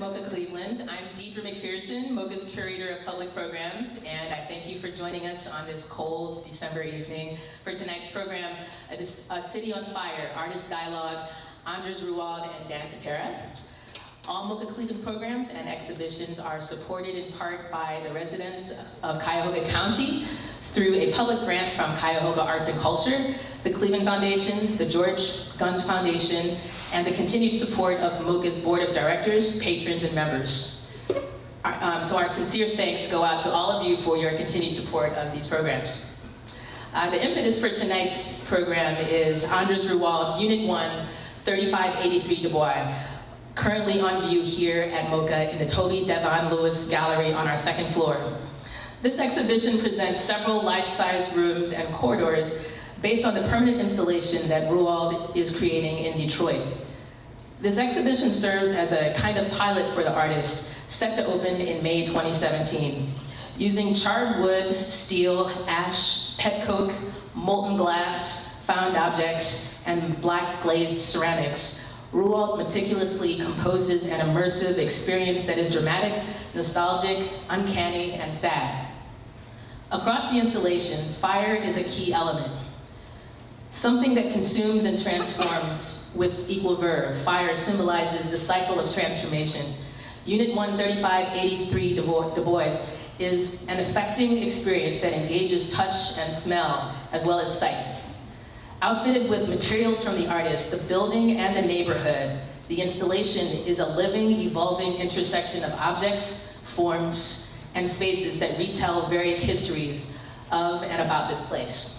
MOCA Cleveland. I'm Deidre McPherson, MOCA's Curator of Public Programs, and I thank you for joining us on this cold December evening for tonight's program, A City on Fire, Artist Dialogue, Anders Ruhwald and Dan Pitera. All MOCA Cleveland programs and exhibitions are supported in part by the residents of Cuyahoga County through a public grant from Cuyahoga Arts and Culture, the Cleveland Foundation, the George Gund Foundation, and the continued support of MOCA's Board of Directors, patrons, and members. So our sincere thanks go out to all of you for your continued support of these programs. The impetus for tonight's program is Anders Ruhwald, Unit 1, 3583 Dubois, currently on view here at MOCA in the Toby Devon Lewis Gallery on our second floor. This exhibition presents several life-size rooms and corridors based on the permanent installation that Ruhwald is creating in Detroit. This exhibition serves as a kind of pilot for the artist, set to open in May 2017. Using charred wood, steel, ash, pet coke, molten glass, found objects, and black glazed ceramics, Ruhwald meticulously composes an immersive experience that is dramatic, nostalgic, uncanny, and sad. Across the installation, fire is a key element. Something that consumes and transforms with equal verve. Fire symbolizes the cycle of transformation. Unit 1, 3583 Dubois is an affecting experience that engages touch and smell, as well as sight. Outfitted with materials from the artist, the building and the neighborhood, the installation is a living, evolving intersection of objects, forms, and spaces that retell various histories of and about this place.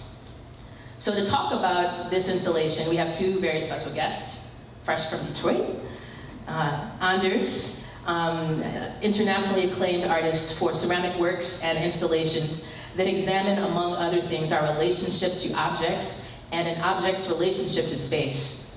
So to talk about this installation, we have two very special guests, fresh from Detroit. Anders, internationally acclaimed artist for ceramic works and installations that examine, among other things, our relationship to objects and an object's relationship to space.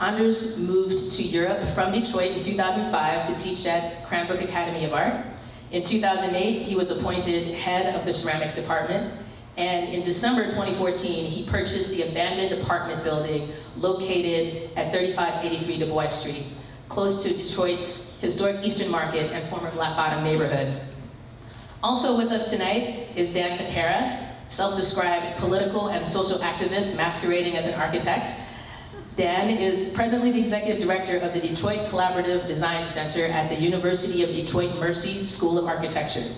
Anders moved to Europe from Detroit in 2005 to teach at Cranbrook Academy of Art. In 2008, he was appointed head of the ceramics department, and in December 2014, he purchased the abandoned apartment building located at 3583 Dubois Street, close to Detroit's historic Eastern Market and former Black Bottom neighborhood. Also with us tonight is Dan Pitera, self-described political and social activist masquerading as an architect. Dan is presently the executive director of the Detroit Collaborative Design Center at the University of Detroit Mercy School of Architecture.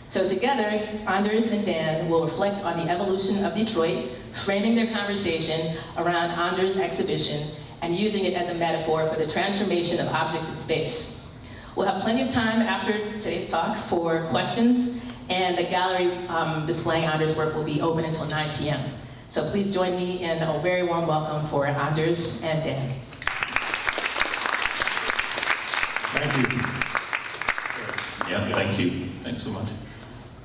So together, Anders and Dan will reflect on the evolution of Detroit, framing their conversation around Anders' exhibition and using it as a metaphor for the transformation of objects in space. We'll have plenty of time after today's talk for questions, and the gallery displaying Anders' work will be open until 9 p.m. So please join me in a very warm welcome for Anders and Dan. Thank you. Yeah, thank you. Thanks so much.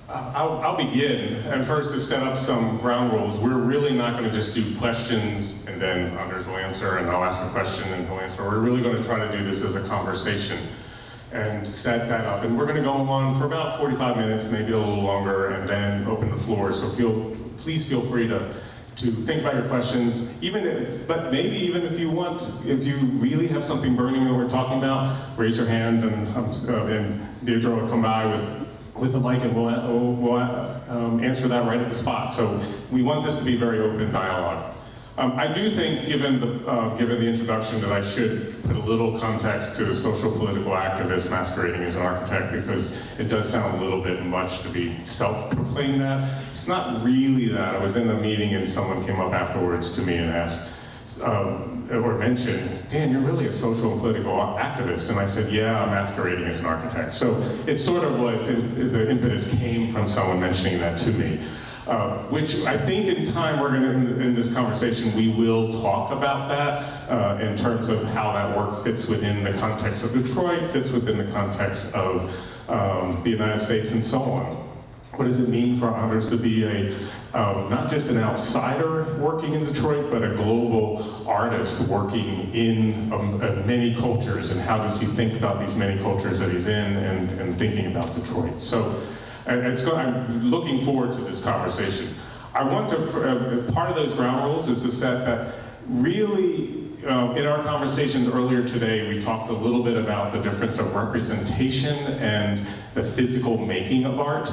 I'll begin, and first to set up some ground rules. We're really not going to just do questions and then Anders will answer, and I'll ask a question and he'll answer. We're really going to try to do this as a conversation and set that up. And we're going to go on for about 45 minutes, maybe a little longer, and then open the floor. So please feel free to think about your questions, but maybe even if you really have something burning that we're talking about, raise your hand, and Deirdre will come by with the mic, and we'll answer that right at the spot. So we want this to be very open dialogue. I do think, given the introduction, that I should put a little context to the social-political activist masquerading as an architect, because it does sound a little bit much to be self-proclaimed that. It's not really that. I was in a meeting and someone came up afterwards to me and asked, or mentioned, Dan, you're really a social and political activist. And I said, yeah, I'm masquerading as an architect. So it sort of was, the impetus came from someone mentioning that to me. Which I think in time in this conversation, we will talk about that in terms of how that work fits within the context of Detroit, fits within the context of the United States, and so on. What does it mean for Anders to be not just an outsider working in Detroit, but a global artist working in many cultures, and how does he think about these many cultures that he's in and thinking about Detroit? So I'm looking forward to this conversation. I want to, part of those ground rules is to set that really in our conversations earlier today, we talked a little bit about the difference of representation and the physical making of art.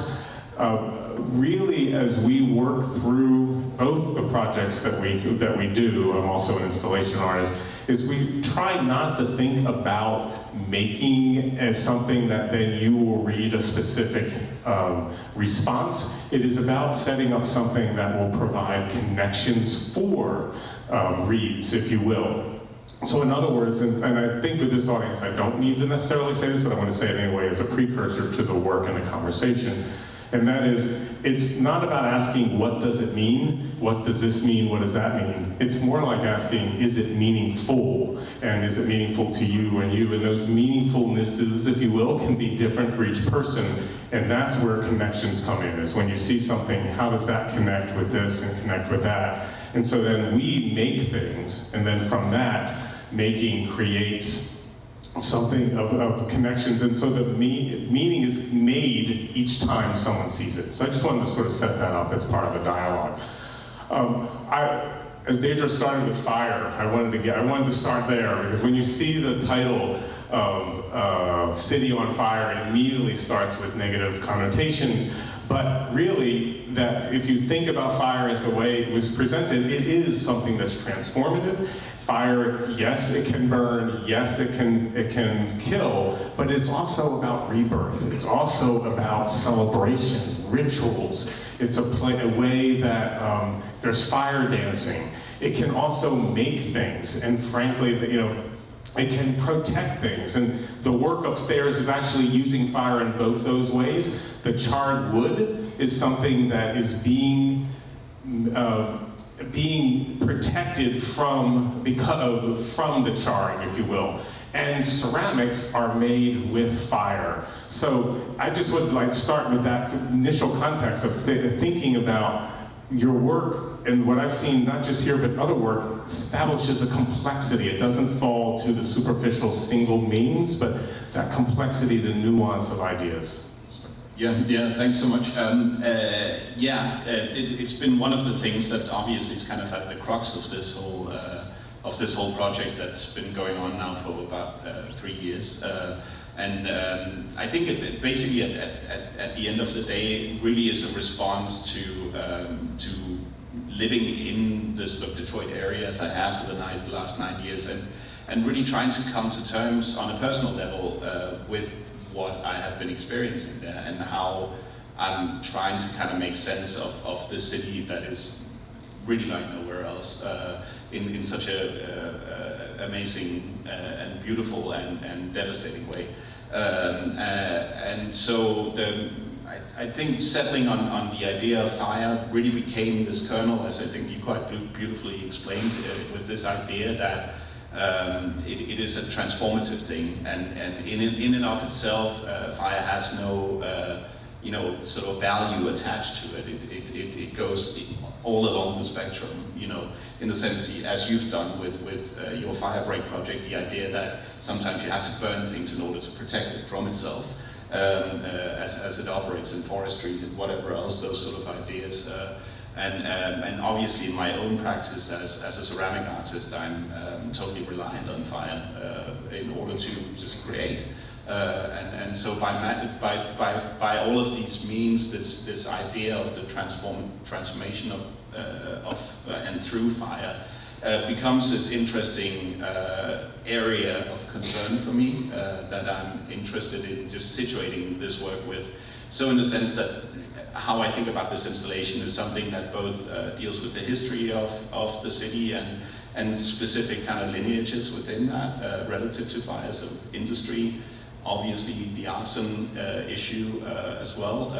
Really, as we work through both the projects that we do, I'm also an installation artist, is we try not to think about making as something that then you will read a specific response. It is about setting up something that will provide connections for reads, if you will. So in other words, and I think for this audience, I don't need to necessarily say this, but I want to say it anyway as a precursor to the work and the conversation. And that is, it's not about asking, what does it mean? What does this mean? What does that mean? It's more like asking, is it meaningful? And is it meaningful to you and you? And those meaningfulnesses, if you will, can be different for each person. And that's where connections come in, is when you see something, how does that connect with this and connect with that? And so then we make things, and then from that, making creates something of connections, and so the meaning is made each time someone sees it. So I just wanted to sort of set that up as part of the dialogue. As Deidre started with fire, I wanted to start there, because when you see the title City on Fire, it immediately starts with negative connotations. But really, that if you think about fire as the way it was presented, it is something that's transformative. Fire, yes, it can burn, yes, it can kill, but it's also about rebirth. It's also about celebration, rituals. It's a way that there's fire dancing. It can also make things, and frankly, it can protect things, and the work upstairs is actually using fire in both those ways. The charred wood is something that is being protected from the charring, if you will. And ceramics are made with fire. So I just would like to start with that initial context of thinking about your work, and what I've seen, not just here, but other work, establishes a complexity. It doesn't fall to the superficial single means, but that complexity, the nuance of ideas. Yeah, thanks so much. It's been one of the things that obviously is kind of at the crux of this whole project that's been going on now for about 3 years. I think it basically at the end of the day really is a response to living in the sort of Detroit area as I have for the last 9 years, and really trying to come to terms on a personal level with what I have been experiencing there, and how I'm trying to kind of make sense of this city that is really like nowhere else in such a amazing and beautiful and devastating way. And so I think settling on the idea of fire really became this kernel, as I think you quite beautifully explained, with this idea that it is a transformative thing, and in and of itself, fire has no sort of value attached to it. It goes all along the spectrum, in the sense, as you've done with your fire break project, the idea that sometimes you have to burn things in order to protect it from itself, as it operates in forestry and whatever else, those sort of ideas. And obviously in my own practice as a ceramic artist, I'm totally reliant on fire in order to just create. And so by all of these means, this idea of the transformation of and through fire becomes this interesting area of concern for me that I'm interested in just situating this work with. So in the sense that how I think about this installation is something that both deals with the history of the city and specific kind of lineages within that relative to fire, so industry, obviously the arson issue as well,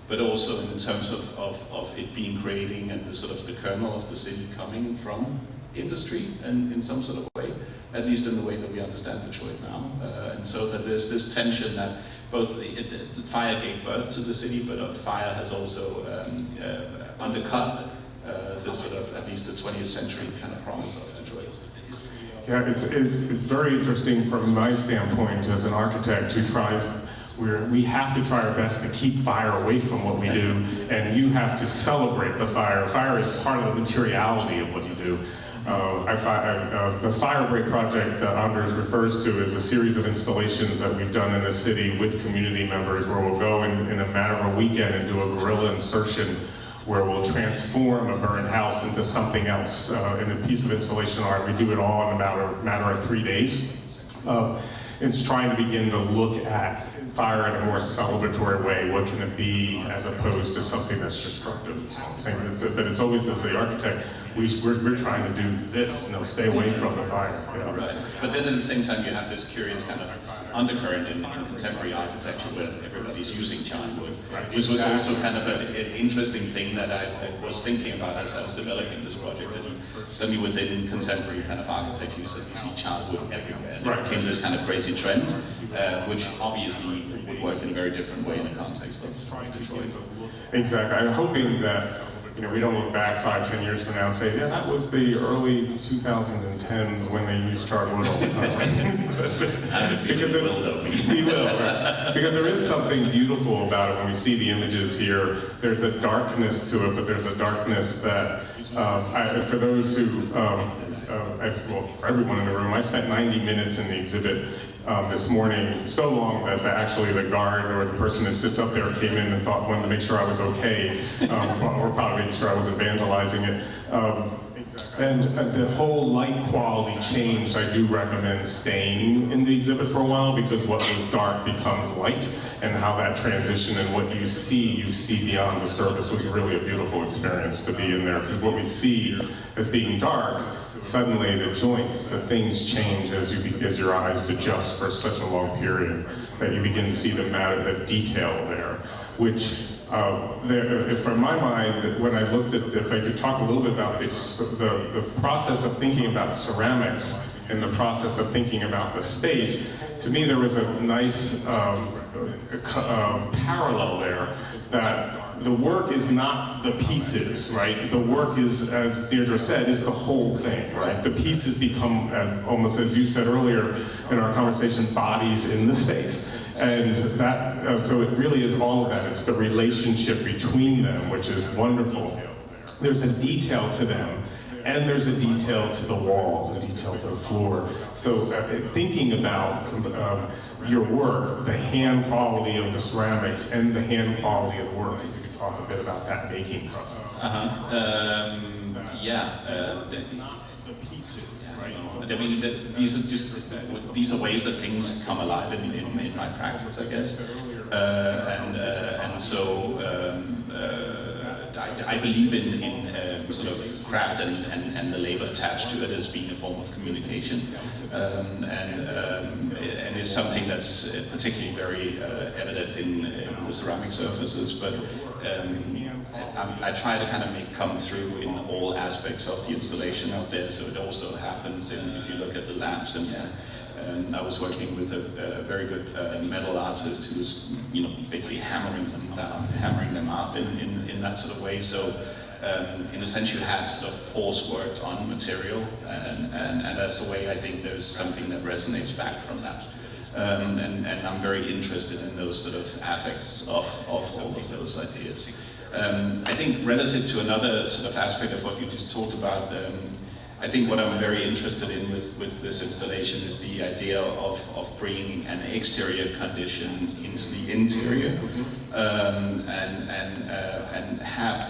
but also in terms of it being creating and the sort of the kernel of the city coming from industry and in some sort of way, at least in the way that we understand Detroit now. And so that there's this tension that both the fire gave birth to the city, but fire has also undercut the sort of, at least the 20th century kind of promise of Detroit. Yeah, it's very interesting from my standpoint as an architect who tries, we have to try our best to keep fire away from what we do, and you have to celebrate the fire. Fire is part of the materiality of what you do. The Fire Break project that Anders refers to is a series of installations that we've done in the city with community members where we'll go in a matter of a weekend and do a guerrilla insertion where we'll transform a burned house into something else in a piece of installation art. We do it all in a matter of 3 days. It's trying to begin to look at fire in a more celebratory way. What can it be as opposed to something that's destructive? But it's always, as the architect, we're trying to do this, stay away from the fire. Right. But then at the same time, you have this curious kind of undercurrent in contemporary architecture where everybody's using charred wood, which was also kind of an interesting thing that I was thinking about as I was developing this project. That suddenly within contemporary kind of architecture, you suddenly see charred wood everywhere. And it became this kind of crazy trend, which obviously would work in a very different way in the context of Detroit. Exactly. I'm hoping that we don't look back 5-10 years from now and say, yeah, that was the early 2010s when they used charred wood all the time. That's it. Because we will, right? Because there is something beautiful about it when we see the images here. There's a darkness to it, but there's a darkness that, for those who, for everyone in the room, I spent 90 minutes in the exhibit this morning, so long that actually the guard or the person that sits up there came in and wanted to make sure I was okay, or probably making sure I wasn't vandalizing it. And the whole light quality changed. I do recommend staying in the exhibit for a while because what was dark becomes light, and how that transition and what you see beyond the surface was really a beautiful experience to be in there. Because what we see as being dark, suddenly the joints, the things change as your eyes adjust for such a long period that you begin to see the detail there, which. From my mind, when I looked at, if I could talk a little bit about this, the process of thinking about ceramics and the process of thinking about the space, to me there was a nice parallel there, that the work is not the pieces, right? The work is, as Deirdre said, is the whole thing, right? The pieces become, almost as you said earlier in our conversation, bodies in the space. And that, so it really is all of that. It's the relationship between them, which is wonderful. There's a detail to them, and there's a detail to the walls, a detail to the floor. So thinking about your work, the hand quality of the ceramics, and the hand quality of the work, if you could talk a bit about that making process. The pieces, right? I mean, these are ways that things come alive in my practice, I guess. So I believe in sort of craft and the labor attached to it as being a form of communication, and it's something that's particularly very evident in the ceramic surfaces. But I try to kind of come through in all aspects of the installation out there. So it also happens if you look at the lamps, and I was working with a very good metal artist who's basically hammering them out in that sort of way. So in a sense, you have sort of force worked on material, and as a way, I think there's something that resonates back from that. And I'm very interested in those sort of affects of all of those ideas. I think relative to another sort of aspect of what you just talked about, I think what I'm very interested in with this installation is the idea of bringing an exterior condition into the interior, and have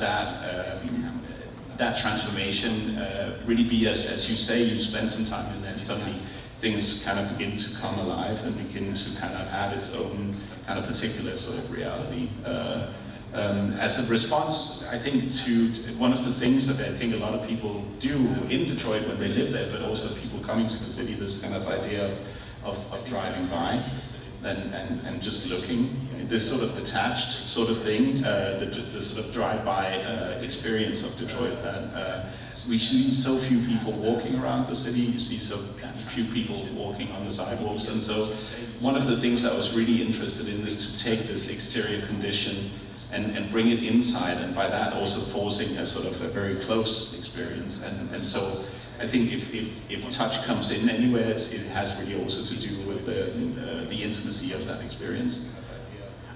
that transformation really be, as you say, you spend some time in there, and suddenly things kind of begin to come alive and begin to kind of have its own kind of particular sort of reality. As a response, I think, to one of the things that I think a lot of people do in Detroit when they live there, but also people coming to the city, this kind of idea of driving by and just looking, this sort of detached sort of thing, the sort of drive-by experience of Detroit, that we see so few people walking around the city, you see so few people walking on the sidewalks, and so one of the things I was really interested in is to take this exterior condition and bring it inside, and by that also forcing a sort of a very close experience. And so I think if touch comes in anywhere, it has really also to do with the intimacy of that experience.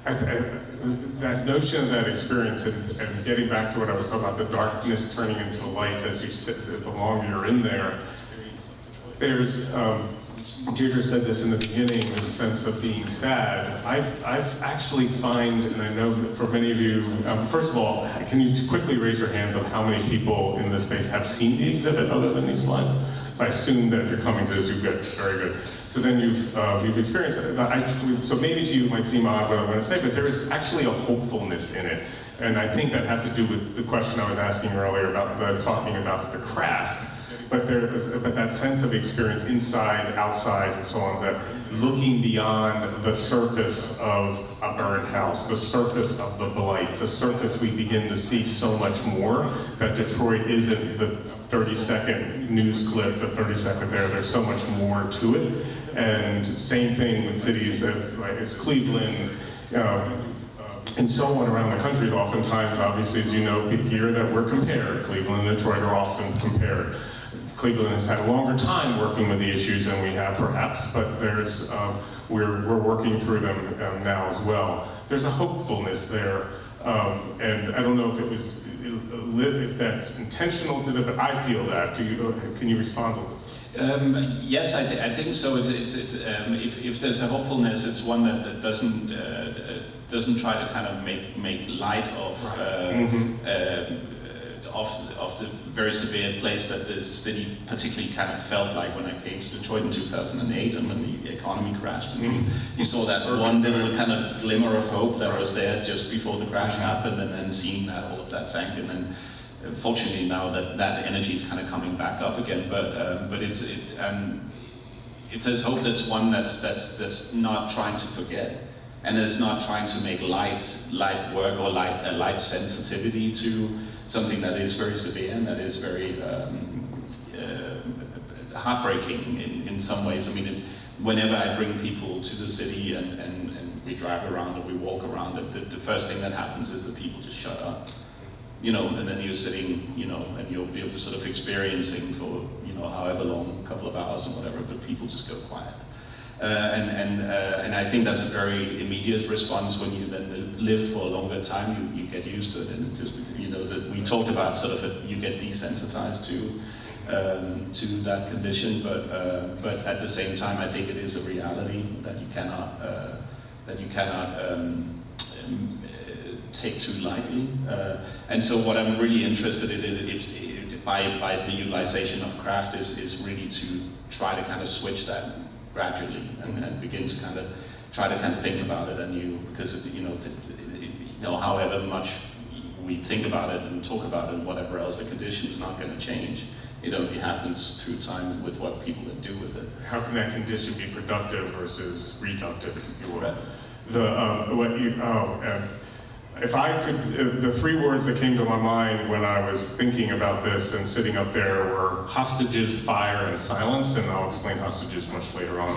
that notion of that experience and getting back to what I was talking about, the darkness turning into light as you sit, the longer you're in there, there's, Deirdre said this in the beginning, this sense of being sad. I've actually find, and I know for many of you, first of all, can you quickly raise your hands of how many people in this space have seen the exhibit other than these slides? So I assume that if you're coming to this, you've got, very good. So then you've experienced it. So maybe to you it might seem odd what I'm going to say, but there is actually a hopefulness in it. And I think that has to do with the question I was asking earlier about talking about the craft. But that sense of experience inside, outside, and so on, that looking beyond the surface of a burned house, the surface of the blight, the surface we begin to see so much more, that Detroit isn't the 30-second news clip, the 30-second there's so much more to it. And same thing with cities as Cleveland, and so on around the country. Oftentimes, obviously, as you know, here that we're compared. Cleveland and Detroit are often compared. Cleveland has had a longer time working with the issues than we have, perhaps, but there's we're working through them now as well. There's a hopefulness there, and I don't know if it was if that's intentional to do, but I feel that. Can you respond to this? Yes, I think so. If there's a hopefulness, it's one that doesn't try to kind of make light of. Of the very severe place that the city particularly kind of felt like when I came to Detroit in 2008 and when the economy crashed. And you saw that one little kind of glimmer of hope that was there just before the crash happened, and then seeing that all of that sank, and then fortunately now that energy is kind of coming back up again. But if there's hope, there's one that's not trying to forget. And it's not trying to make light work or light sensitivity to something that is very severe and that is very heartbreaking in some ways. I mean, whenever I bring people to the city and we drive around or we walk around, the first thing that happens is that people just shut up. And then you're sitting, and you're sort of experiencing for, however long, a couple of hours or whatever, but people just go quiet. And I think that's a very immediate response. When you then live for a longer time, you get used to it, and it just, that we talked about sort of you get desensitized to that condition, but at the same time, I think it is a reality that you cannot take too lightly. And so what I'm really interested in is by the utilization of craft is really to try to kind of switch that gradually and begin to kind of try to think about it because however much we think about it and talk about it and whatever else, the condition is not going to change. It only happens through time and with what people do with it. How can that condition be productive versus reductive, if you will? Right. If I could, the three words that came to my mind when I was thinking about this and sitting up there were hostages, fire, and silence, and I'll explain hostages much later on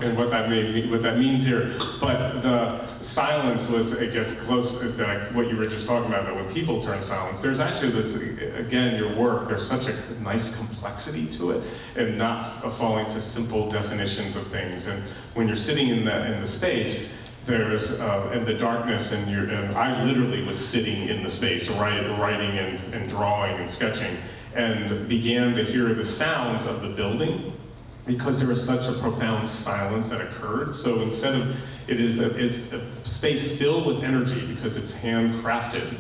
and what that means here. But the silence it gets close to what you were just talking about, that when people turn silent, there's actually this, again, your work, there's such a nice complexity to it, and not falling to simple definitions of things. And when you're sitting in the space, there's in the darkness, and I literally was sitting in the space, writing and drawing and sketching, and began to hear the sounds of the building because there was such a profound silence that occurred. So instead of it's a space filled with energy because it's handcrafted.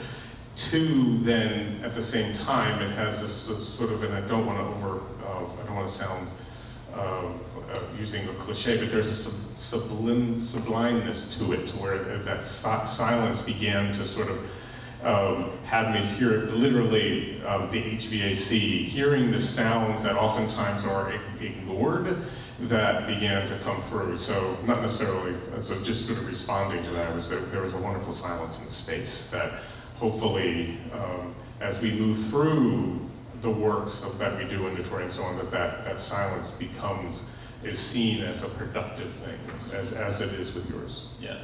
Then at the same time, it has this sort of, and I don't want to sound using a cliche, but there's a sublimeness to it, to where that silence began to sort of have me hear literally the HVAC, hearing the sounds that oftentimes are ignored that began to come through. So not necessarily, so just sort of responding to that, there was a wonderful silence in the space that hopefully, as we move through the works that we do in Detroit and so on, that silence is seen as a productive thing, as it is with yours. Yeah,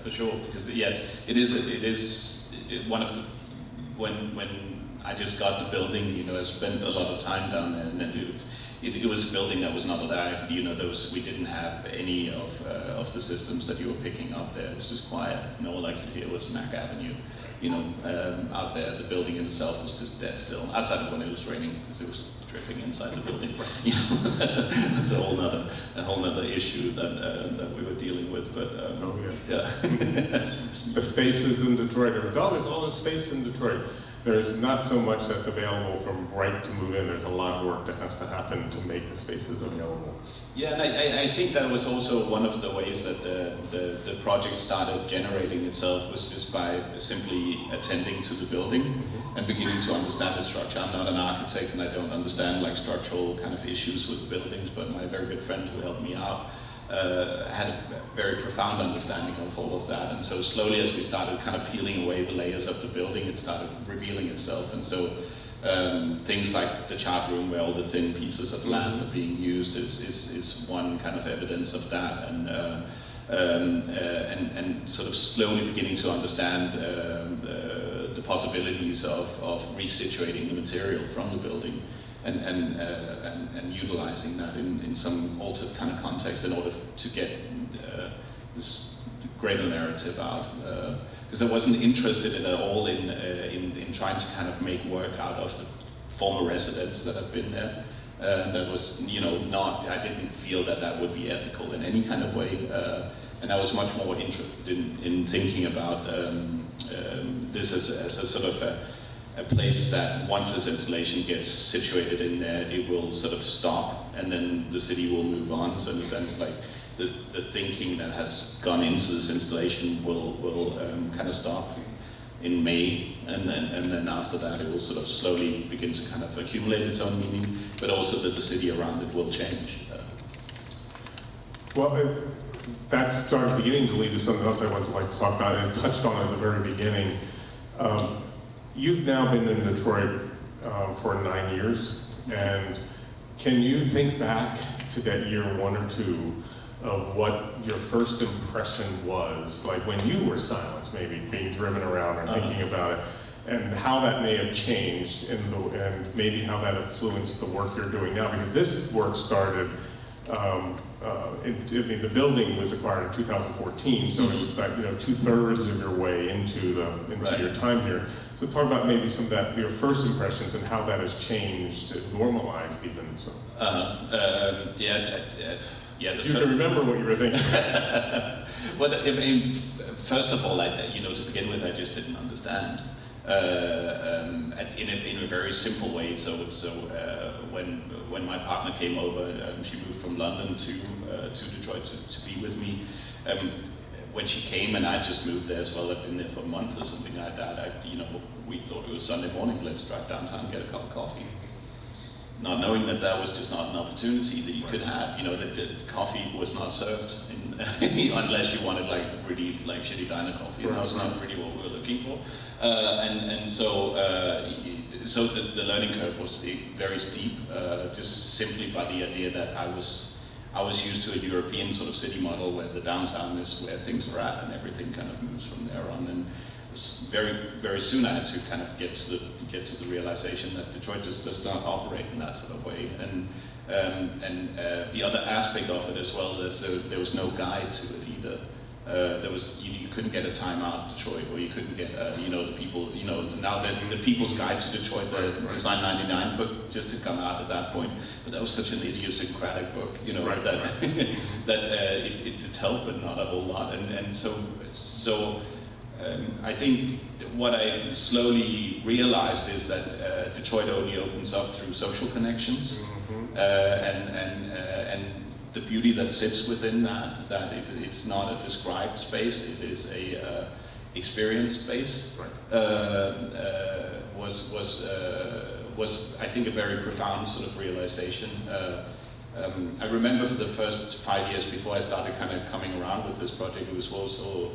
for sure. Because it is one of the when I just got the building, you know, I spent a lot of time down there, and it was a building that was not alive. You know, we didn't have any of the systems that you were picking up there. It was just quiet, and all I could hear was Mac Avenue. You know, out there, the building itself was just dead still. Outside of when it was raining, because it was dripping inside the building. You know, that's a whole nother issue that we were dealing with. But yeah, the spaces in Detroit. There's all this space in Detroit. There's not so much that's available from right to move in. There's a lot of work that has to happen to make the spaces available. Yeah, and I think that was also one of the ways that the project started generating itself, was just by simply attending to the building and beginning to understand the structure. I'm not an architect, and I don't understand like structural kind of issues with buildings, but my very good friend who helped me out had a very profound understanding of all of that. And so slowly, as we started kind of peeling away the layers of the building, it started revealing itself. And so things like the chart room, where all the thin pieces of lath are being used, is one kind of evidence of that. And sort of slowly beginning to understand the possibilities of resituating the material from the building, and utilizing that in some altered kind of context in order to get this greater narrative out. Because I wasn't interested at all in trying to kind of make work out of the former residents that have been there. That was, you know, I didn't feel that would be ethical in any kind of way. And I was much more interested in thinking about this as a sort of a place that once this installation gets situated in there, it will sort of stop, and then the city will move on. So in a sense, like the thinking that has gone into this installation will kind of stop in May, and then after that it will sort of slowly begin to kind of accumulate its own meaning, but also that the city around it will change. Well, that started beginning to lead to something else I would like to talk about, and touched on at the very beginning. You've now been in Detroit for 9 years, and can you think back to that year 1 or 2 of what your first impression was, like when you were silent, maybe being driven around and thinking about it, and how that may have changed, and maybe how that influenced the work you're doing now? Because this work started, the building was acquired in 2014, so it's about 2/3 of your way into your time here. So talk about maybe some of that, your first impressions, and how that has changed, normalized even. So. You can remember what you were thinking. Well, I mean, first of all, to begin with, I just didn't understand. In a very simple way. So when my partner came over, she moved from London to Detroit to be with me. When she came, and I just moved there as well, I'd been there for a month or something like that. We thought it was Sunday morning. Let's drive downtown, get a cup of coffee. Not knowing that was just not an opportunity that you could have. The coffee was not served unless you wanted really shitty diner coffee, and that was not really what we were looking for. So the learning curve was very steep, just simply by the idea that I was used to a European sort of city model where the downtown is where things are at, and everything kind of moves from there on. And very, very soon I had to kind of get to the realization that Detroit just does not operate in that sort of way. And the other aspect of it as well is there was no guide to it either. You couldn't get a Time Out Detroit, or you couldn't get the people, now the People's Guide to Detroit, the Design 99 book just had come out at that point, but that was such an idiosyncratic book, that it did help, but not a whole lot. And so I think what I slowly realized is that Detroit only opens up through social connections, and the beauty that sits within that it's not a described space, it is a experience space. Was I think a very profound sort of realization. I remember for the first 5 years before I started kind of coming around with this project, it was also,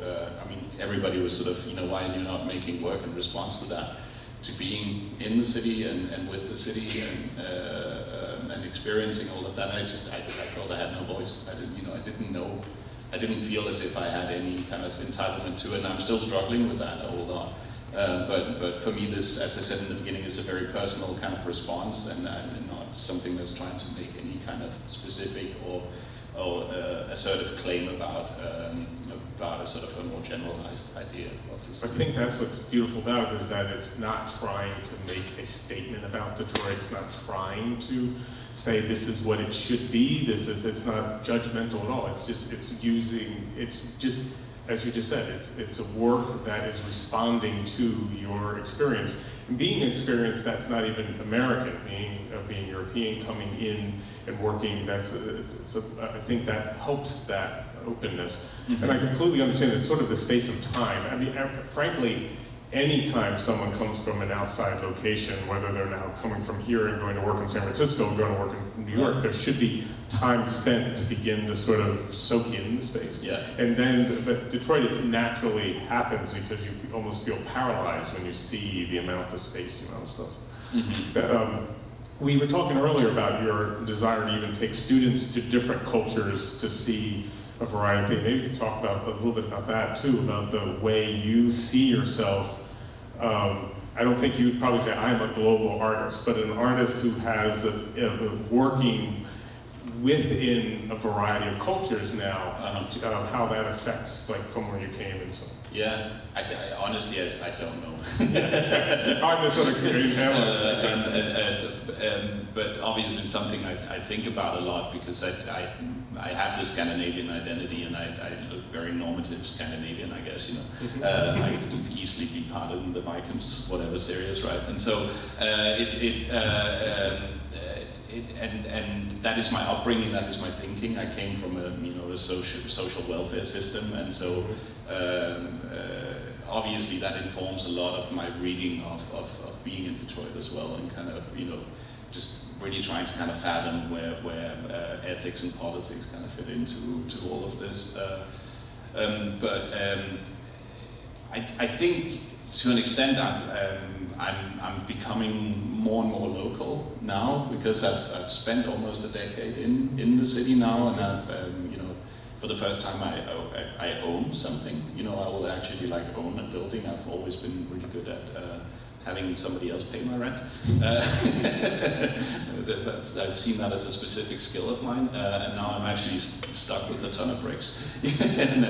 everybody was sort of, why are you not making work in response to that? To being in the city and with the city and experiencing all of that. I felt I had no voice. I didn't feel as if I had any kind of entitlement to it, and I'm still struggling with that a whole lot. But for me, this, as I said in the beginning, is a very personal kind of response, and not something that's trying to make any kind of specific or assertive claim about a sort of a more generalized idea of this. I think that's what's beautiful about it, is that it's not trying to make a statement about Detroit. It's not trying to say this is what it should be. It's not judgmental at all. It's just as you just said, it's a work that is responding to your experience. And being an experience that's not even American, being European, coming in and working, so I think that helps that openness. Mm-hmm. And I completely understand it's sort of the space of time. I mean, frankly, anytime someone comes from an outside location, whether they're now coming from here and going to work in San Francisco or going to work in New York, there should be time spent to begin to sort of soak in the space. Yeah. And then, but Detroit, it naturally happens because you almost feel paralyzed when you see the amount of space, stuff. Mm-hmm. We were talking earlier about your desire to even take students to different cultures to see a variety of things. Maybe you could talk about a little bit about that too, about the way you see yourself. I don't think you would probably say I'm a global artist, but an artist who has working within a variety of cultures now, how that affects, like, from where you came and so on. Yeah, honestly, I don't know. Hard to sort of but obviously something I think about a lot, because I have this Scandinavian identity, and I look very normative Scandinavian, I guess, Mm-hmm. I could easily be part of the Vikings, whatever series, right? And so and that is my upbringing, that is my thinking. I came from a social welfare system, and so obviously that informs a lot of my reading of being in Detroit as well, and kind of just really trying to kind of fathom where ethics and politics kind of fit into all of this. I think to an extent I'm becoming more and more local now, because I've spent almost a decade in the city now, and I've for the first time I own something. I will actually own a building. I've always been really good at having somebody else pay my rent. I've seen that as a specific skill of mine, and now I'm actually stuck with a ton of bricks. and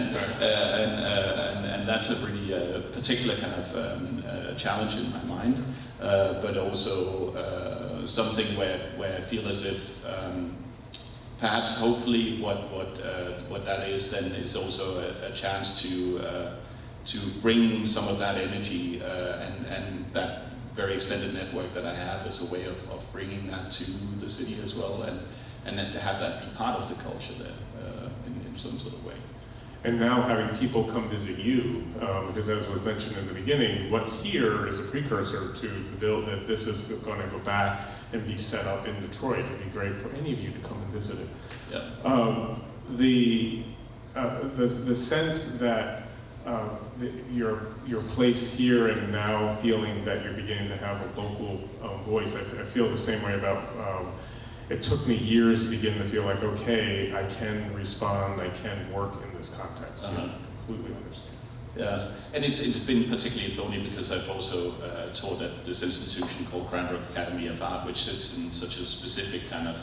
that's a really particular kind of challenge in my mind, but also something where I feel as if perhaps, hopefully, what that is then is also a chance to bring some of that energy and that very extended network that I have as a way of bringing that to the city as well, and then to have that be part of the culture there in some sort of way. And now having people come visit you, because as was mentioned in the beginning, what's here is a precursor to the bill that this is going to go back and be set up in Detroit. It'd be great for any of you to come and visit it. Yeah. The sense that your place here, and now feeling that you're beginning to have a local voice, I feel the same way about. It took me years to begin to feel like, okay, I can respond, I can work in this context. I completely understand. Yeah, and it's been particularly thorny because I've also taught at this institution called Cranbrook Academy of Art, which sits in such a specific kind of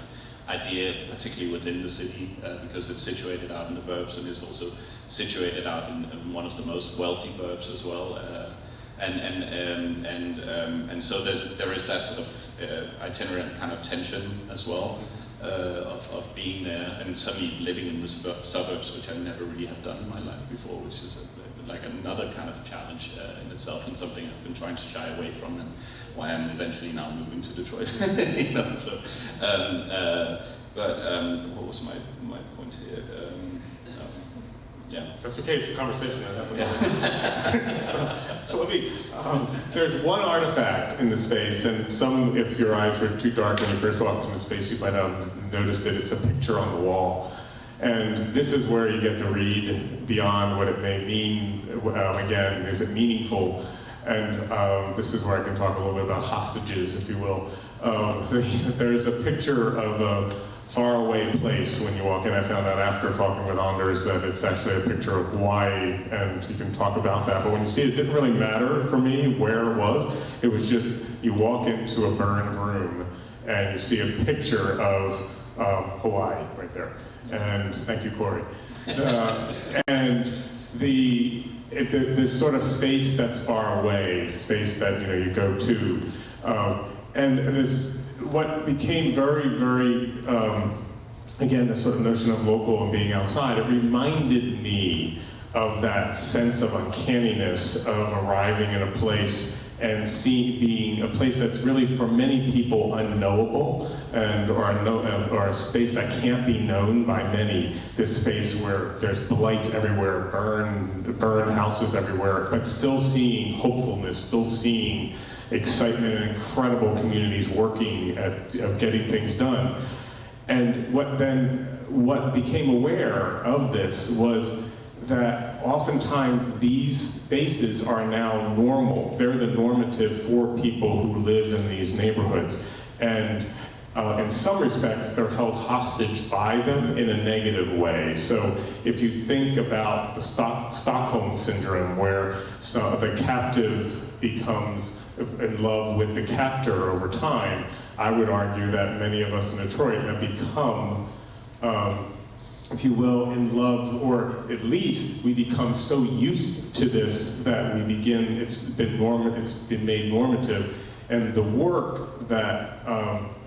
idea, particularly within the city, because it's situated out in the burbs, and it's also situated out in one of the most wealthy burbs as well. And so there is that sort of itinerant kind of tension as well, of being there and suddenly living in the suburbs, which I never really have done in my life before, which is like another kind of challenge in itself, and something I've been trying to shy away from, and why I'm eventually now moving to Detroit. So, what was my point here? Yeah. That's okay, it's a conversation. So let me, there's one artifact in the space, and some, if your eyes were too dark when you first walked into the space, you might have noticed it. It's a picture on the wall. And this is where you get to read beyond what it may mean. Again, is it meaningful? And this is where I can talk a little bit about hostages, if you will. There's a picture of a faraway place when you walk in. I found out after talking with Anders that it's actually a picture of Hawaii, and you can talk about that. But when you see it, it didn't really matter for me where it was. It was just, you walk into a burned room and you see a picture of Hawaii right there. And thank you, Corey. And this sort of space that's far away, space that you go to, and this, what became very, very, again, this sort of notion of local and being outside, it reminded me of that sense of uncanniness of arriving in a place and being a place that's really for many people unknowable, and or a space that can't be known by many. This space where there's blight everywhere, burned houses everywhere, but still seeing hopefulness, still seeing excitement and incredible communities working at getting things done. And what became aware of this was that oftentimes these spaces are now normal. They're the normative for people who live in these neighborhoods. And in some respects, they're held hostage by them in a negative way. So if you think about the Stockholm syndrome, where the captive becomes in love with the captor over time, I would argue that many of us in Detroit have become, if you will, in love, or at least we become so used to this that it's been made normative. And the work that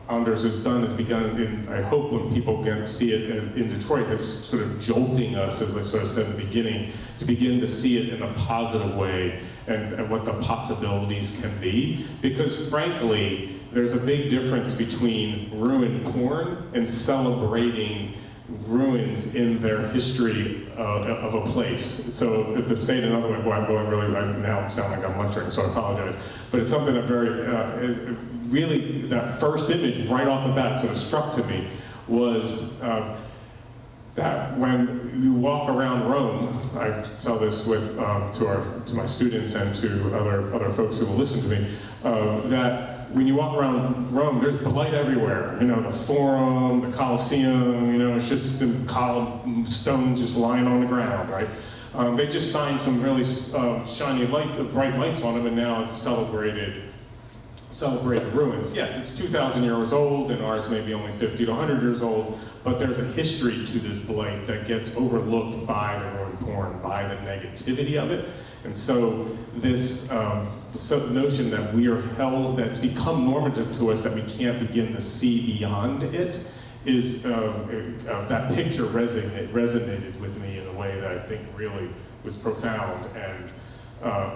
Anders has done has begun, I hope when people can see it in Detroit, is sort of jolting us, as I sort of said in the beginning, to begin to see it in a positive way and what the possibilities can be. Because frankly, there's a big difference between ruin porn and celebrating ruins in their history of a place. So to say it another way, I now sound like I'm lecturing, so I apologize. But it's something that really, that first image right off the bat sort of struck to me was that when you walk around Rome, I tell this to my students and to other folks who will listen to me, that when you walk around Rome, there's blight everywhere. The Forum, the Colosseum, it's just the stones just lying on the ground, right? They just signed some really shiny bright lights on them, and now it's celebrated ruins. Yes, it's 2,000 years old, and ours may be only 50 to 100 years old, but there's a history to this blight that gets overlooked by the ruin porn, by the negativity of it. And so this notion that we are held, that's become normative to us, that we can't begin to see beyond it, is that picture resonated with me in a way that I think really was profound. And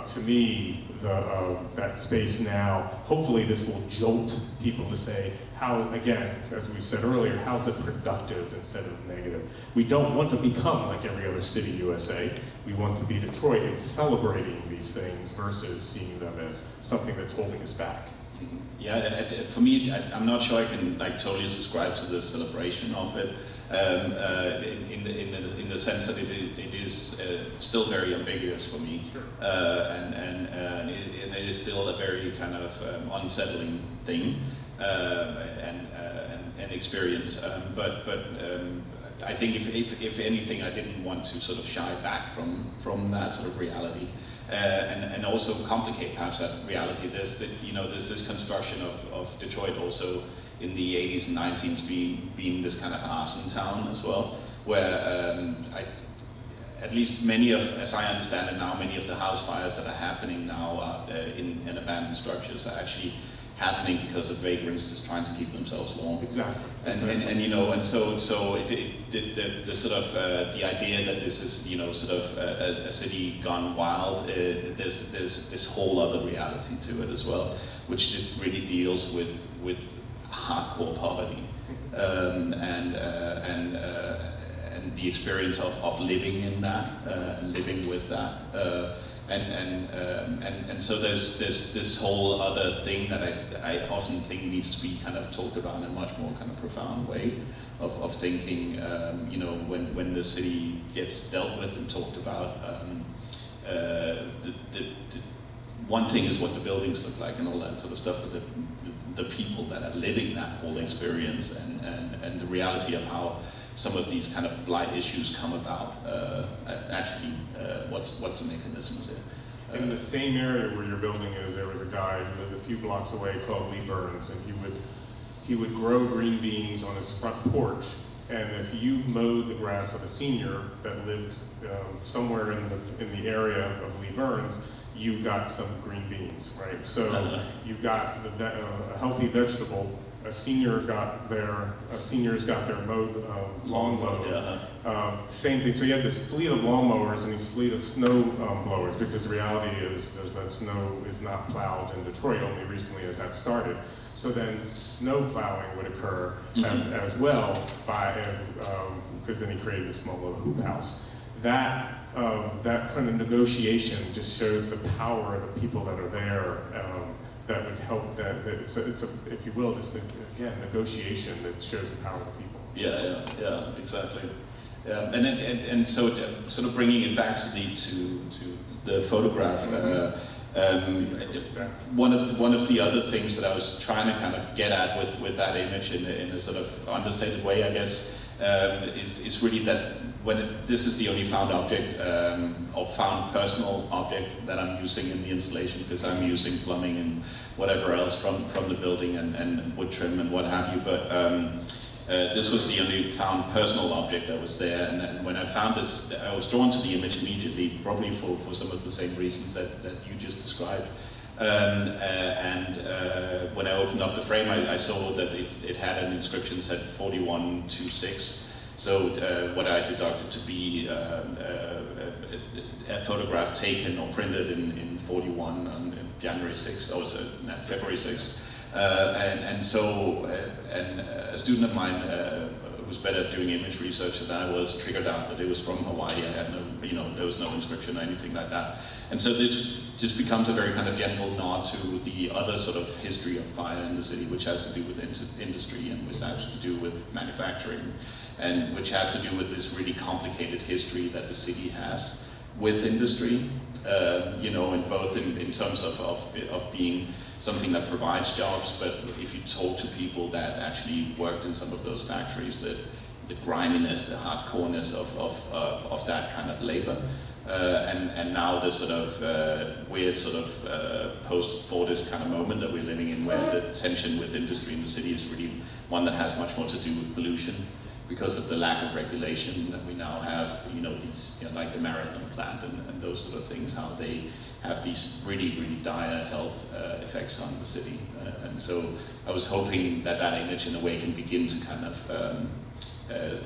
to me, that space now, hopefully this will jolt people to say how, again, as we've said earlier, how's it productive instead of negative? We don't want to become like every other city USA. We want to be Detroit and celebrating these things versus seeing them as something that's holding us back. Yeah, for me, I'm not sure I can totally subscribe to the celebration of it, in the sense that it is still very ambiguous for me, Sure. and it is still a very kind of unsettling thing and experience. But I think if anything, I didn't want to sort of shy back from that sort of reality. And also complicate perhaps that reality. There's this construction of Detroit also in the 80s and 90s being this kind of arson town as well, where at least as I understand it now, many of the house fires that are happening now in abandoned structures are actually happening because of vagrants just trying to keep themselves warm. Exactly. And so the sort of the idea that this is sort of a city gone wild. There's this whole other reality to it as well, which just really deals with hardcore poverty and the experience of living in that, living with that. And so there's this whole other thing that I often think needs to be kind of talked about in a much more kind of profound way of thinking, when the city gets dealt with and talked about, one thing is what the buildings look like and all that sort of stuff, but the people that are living that whole experience and the reality of how some of these kind of blight issues come about, what's the mechanisms there? In the same area where your building is, there was a guy who lived a few blocks away called Lee Burns, and he would grow green beans on his front porch. And if you mowed the grass of a senior that lived somewhere in the area of Lee Burns, you got some green beans, right? So you got a healthy vegetable. A senior's got their lawn mowed. Same thing. So you have this fleet of lawnmowers and these fleet of snow blowers, because the reality is that snow is not plowed in Detroit. Only recently has that started. So then snow plowing would occur as well because then he created this small little hoop house. That kind of negotiation just shows the power of the people that are there. That would help. It's if you will, just again negotiation that shows the power of the people. Yeah, exactly. Yeah, and so sort of bringing it back to the photograph. One of the other things that I was trying to kind of get at with that image in a sort of understated way, I guess, is really that this is the only found object or found personal object that I'm using in the installation, because I'm using plumbing and whatever else from the building and wood trim and what have you. But this was the only found personal object that was there, and when I found this, I was drawn to the image immediately, probably for some of the same reasons that you just described. When I opened up the frame, I saw that it had an inscription that said 4126. So what I deducted to be a photograph taken or printed in 41 on January 6th, or February 6th. So a student of mine who was better at doing image research than I was figured out that it was from Hawaii. I had there was no inscription or anything like that. And so this just becomes a very kind of gentle nod to the other sort of history of fire in the city, which has to do with industry and which has to do with manufacturing, and which has to do with this really complicated history that the city has with industry, and both in terms of being something that provides jobs, but if you talk to people that actually worked in some of those factories, the griminess, the hardcoreness of that kind of labor, and now the sort of weird sort of post-Fordist kind of moment that we're living in, where the tension with industry in the city is really one that has much more to do with pollution, because of the lack of regulation that we now have, these, like the Marathon plant and those sort of things, how they have these really, really dire health effects on the city. And so I was hoping that image in a way can begin to kind of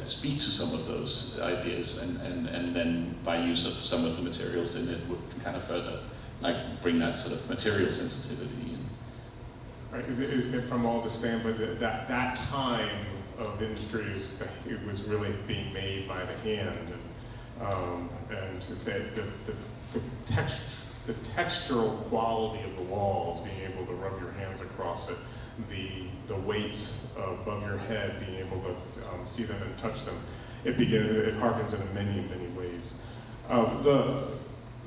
speak to some of those ideas, and then by use of some of the materials in it would kind of further bring that sort of material sensitivity in. Right, from all the standpoint that time of industry it was really being made by the hand, and the textural quality of the walls, being able to rub your hands across it, the weights above your head, being able to see them and touch them, it harkens in many ways.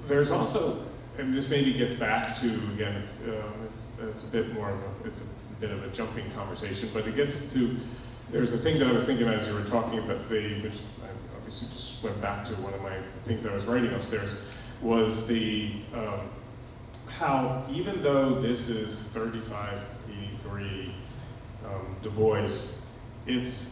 There's also, and this maybe gets back to, again, it's a bit of a jumping conversation, but it gets to. There's a thing that I was thinking as you were talking about, which I obviously just went back to one of my things I was writing upstairs, was how even though this is 3583 Dubois, it's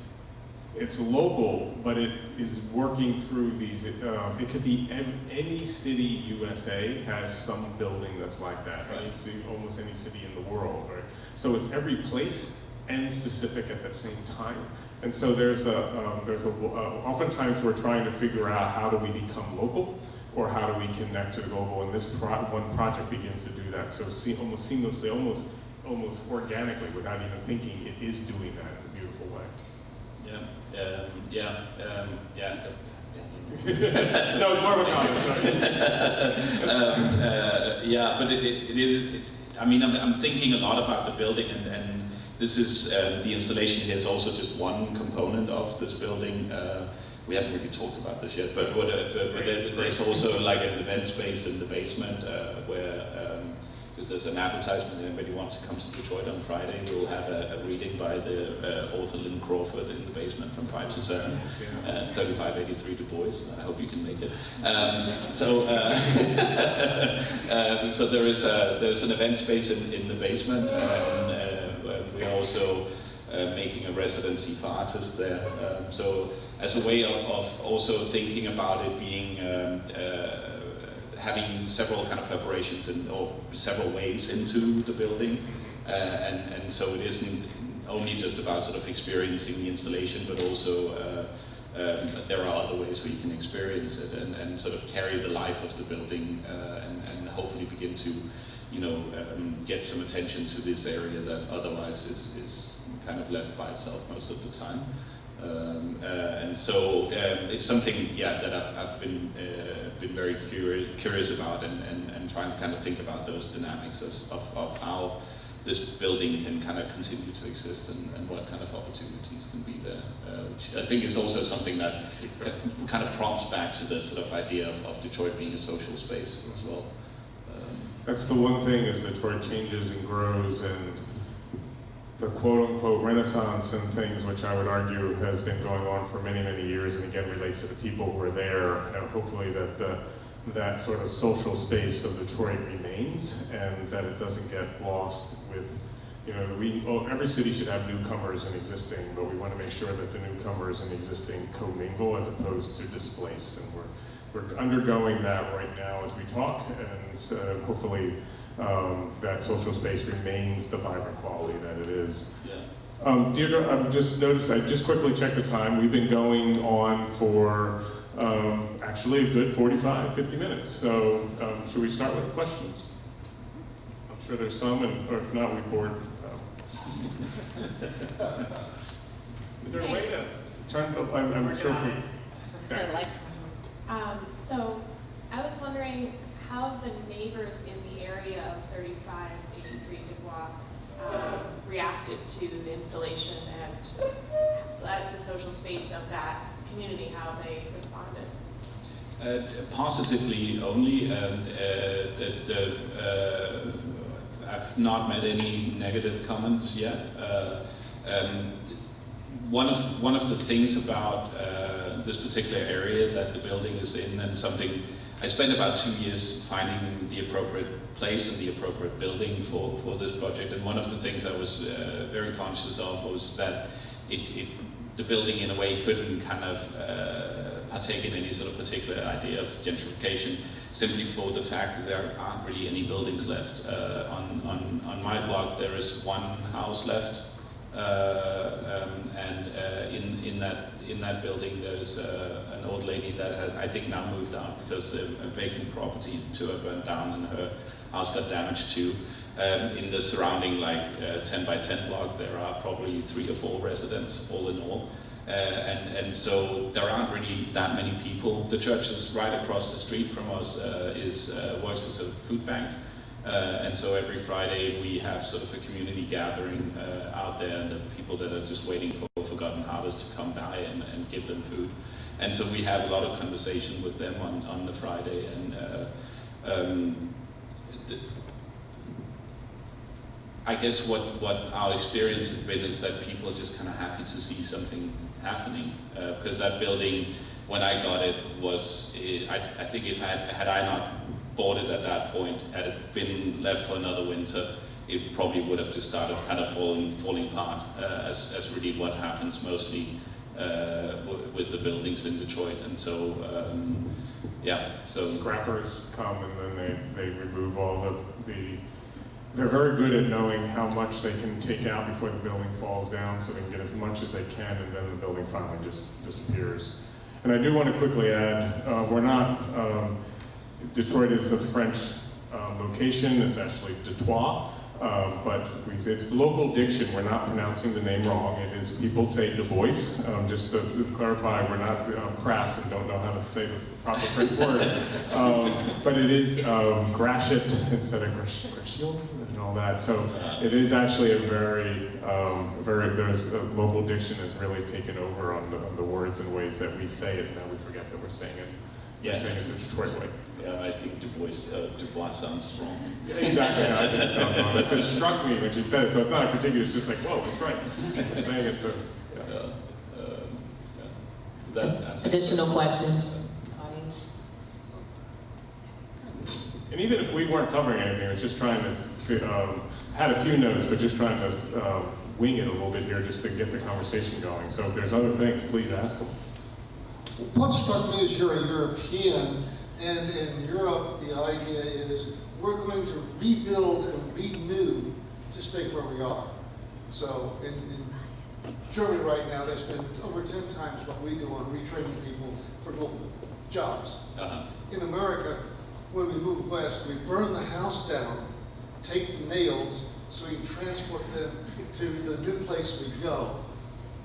local, but it is working through these. It could be any city USA has some building that's like that. Right? Almost any city in the world, right? So it's every place and specific at the same time. And so oftentimes we're trying to figure out how do we become local, or how do we connect to the global, and this one project begins to do that. So almost seamlessly, almost organically, without even thinking, it is doing that in a beautiful way. No, more of a comment, sorry. But it is, I'm thinking a lot about the building, and this is, the installation here is also just one component of this building, we haven't really talked about this yet, but there's also like an event space in the basement where just as an advertisement, anybody wants to come to Detroit on Friday, we'll have a reading by the author Lynn Crawford in the basement from 5 to 7, 3583 Dubois. I hope you can make it. So there's an event space in the basement, and we're also making a residency for artists there. So as a way of also thinking about it being having several kind of perforations or several ways into the building, and so it isn't only just about sort of experiencing the installation, but also there are other ways where you can experience it and sort of carry the life of the building, and hopefully begin to, get some attention to this area that otherwise is kind of left by itself most of the time. And so it's something, that I've been very curious about, and trying to kind of think about those dynamics of how this building can kind of continue to exist, and what kind of opportunities can be there, which I think is also something that kind of prompts back to this sort of idea of Detroit being a social space as well. That's the one thing, as Detroit changes and grows, and the quote-unquote renaissance and things, which I would argue has been going on for many, many years, and again relates to the people who are there. Hopefully that sort of social space of Detroit remains, and that it doesn't get lost with, every city should have newcomers and existing, but we want to make sure that the newcomers and existing commingle as opposed to displace, and we're undergoing that right now as we talk, and hopefully that social space remains the vibrant quality that it is. Yeah. Deirdre, I've just noticed, I just quickly checked the time. We've been going on for actually a good 45, 50 minutes. So should we start with the questions? I'm sure there's some, or if not, we bored. Is there a way to turn it up? I'm sure for... So I was wondering how the neighbors in the area of 3583 Dubois reacted to the installation, and the social space of that community, how they responded. Positively only. I've not met any negative comments yet. One of the things about this particular area that the building is in, and something I spent about 2 years finding the appropriate place and the appropriate building for this project, and one of the things I was very conscious of was that the building in a way couldn't kind of partake in any sort of particular idea of gentrification, simply for the fact that there aren't really any buildings left. On my block there is one house left, and in that building there's an old lady that has, I think, now moved out because the vacant property to her burned down and her house got damaged too. In the surrounding 10 by 10 block there are probably 3 or 4 residents all in all. And so there aren't really that many people. The church is right across the street from us, works as a food bank. And so every Friday we have sort of a community gathering out there, and the people that are just waiting for Forgotten Harvest to come by and give them food. And so we have a lot of conversation with them on the Friday, and I guess what our experience has been is that people are just kind of happy to see something happening, because that building, when I got it, was, I think if had I not bought it at that point, had it been left for another winter, it probably would have just started kind of falling apart, as really what happens mostly with the buildings in Detroit. And so, so scrappers come and then they remove all the they're very good at knowing how much they can take out before the building falls down, so they can get as much as they can, and then the building finally just disappears. And I do want to quickly add, we're not, Detroit is a French location, it's actually Detroit, But it's local diction. We're not pronouncing the name wrong. It is, people say Dubois. Just to clarify, we're not crass and don't know how to say the proper French word. But it is Gratiot instead of Gratiot and all that. So it is actually a very, there's local diction has really taken over on the words and ways that we say it. Now we forget that we're saying it. Yeah. We're saying it the Detroit way. Yeah, I think Dubois sounds wrong. Exactly, I think it sounds wrong. It just struck me when she said it, so it's not a critique, it's just like, whoa, it's right. We're saying it the, That Additional questions, audience? And even if we weren't covering anything, I was just trying to, had a few notes, but just trying to wing it a little bit here just to get the conversation going. So if there's other things, please ask them. What struck me is you're a European, and in Europe the idea is we're going to rebuild and renew to stay where we are. So in Germany right now, they spend over 10 times what we do on retraining people for local jobs. In America, when we move west, we burn the house down, take the nails, so we can transport them to the new place we go.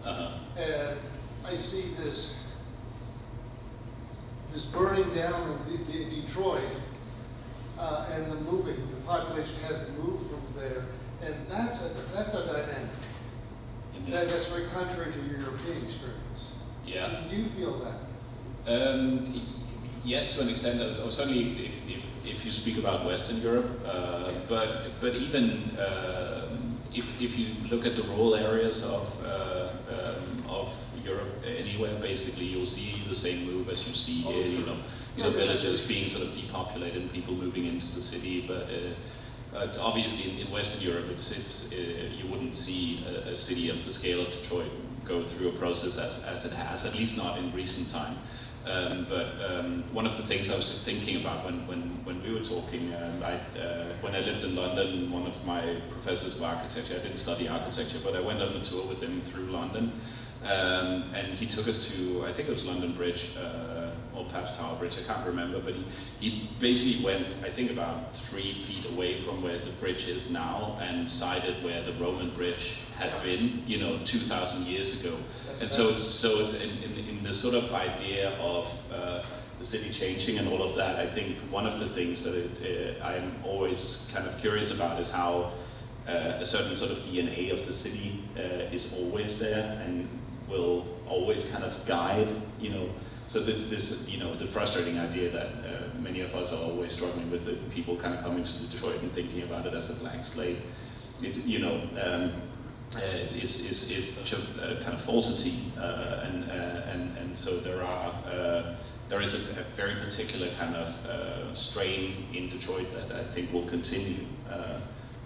And I see this burning down in Detroit, and the moving. The population hasn't moved from there, and that's a dynamic. That's very contrary to your European experience. Yeah. Do you feel that? Yes, to an extent. Certainly, if you speak about Western Europe, but even if you look at the rural areas of Europe anywhere, basically you'll see the same move as you see here. Villages being sort of depopulated and people moving into the city, but. Obviously, in Western Europe, you wouldn't see a city of the scale of Detroit go through a process as it has, at least not in recent time. But one of the things I was just thinking about when we were talking, when I lived in London, one of my professors of architecture, I didn't study architecture, but I went on a tour with him through London, and he took us to, I think it was London Bridge, or perhaps Tower Bridge, I can't remember, but he basically went, I think, about 3 feet away from where the bridge is now and sighted where the Roman bridge had been, 2,000 years ago. And so in the sort of idea of the city changing and all of that, I think one of the things that I'm always kind of curious about is how a certain sort of DNA of the city is always there and will always kind of guide, So this the frustrating idea that many of us are always struggling with, the people kind of coming to Detroit and thinking about it as a blank slate. It's is kind of falsity, and so there is a very particular kind of strain in Detroit that I think will continue.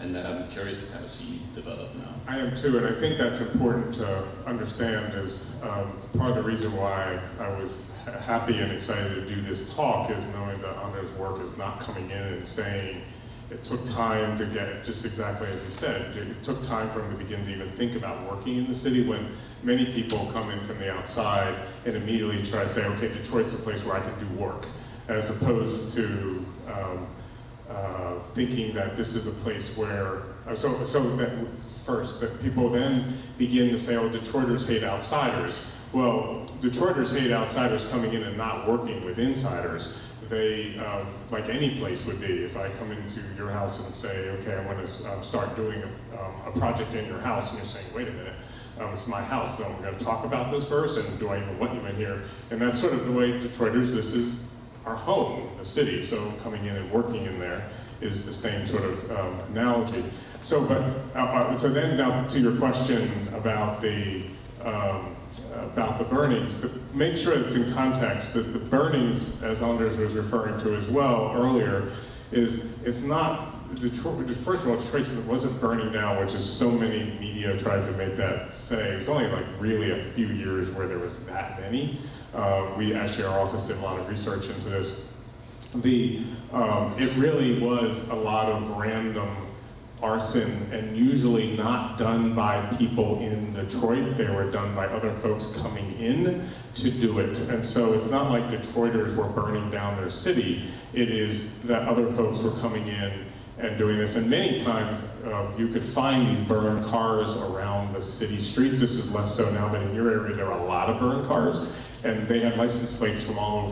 And that I'm curious to kind of see develop now. I am too, and I think that's important to understand is part of the reason why I was happy and excited to do this talk is knowing that Anders' work is not coming in and saying it took time to get, just exactly as he said, it took time for him to begin to even think about working in the city when many people come in from the outside and immediately try to say, okay, Detroit's a place where I can do work, as opposed to thinking that this is a place where, so that first, that people then begin to say, oh, Detroiters hate outsiders. Well, Detroiters hate outsiders coming in and not working with insiders. They, like any place would be, if I come into your house and say, okay, I want to start doing a project in your house, and you're saying, wait a minute, it's my house, then we're going to talk about this first, and do I even want you in here? And that's sort of the way Detroiters, this is our home, the city, so coming in and working in there is the same sort of analogy. So, so then now to your question about the burnings, but make sure it's in context that the burnings, as Anders was referring to as well earlier, it's not, Detroit, first of all, Detroit wasn't burning down, which is so many media tried to make that say. It was only like really a few years where there was that many. We actually, our office did a lot of research into this. It really was a lot of random arson, and usually not done by people in Detroit. They were done by other folks coming in to do it. And so it's not like Detroiters were burning down their city. It is that other folks were coming in and doing this. And many times you could find these burned cars around the city streets. This is less so now, but in your area there are a lot of burned cars, and they had license plates from all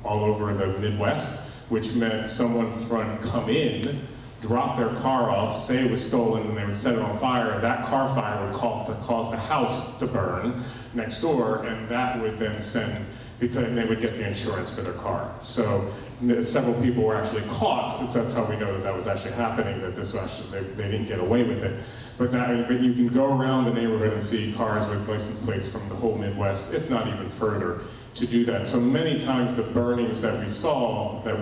over the Midwest, which meant someone would come in, drop their car off, say it was stolen, and they would set it on fire, and that car fire would cause the house to burn next door, and that would then because they would get the insurance for their car. So several people were actually caught, and that's how we know that that was actually happening, that this was actually, they didn't get away with it. But you can go around the neighborhood and see cars with license plates from the whole Midwest, if not even further, to do that. So many times the burnings that we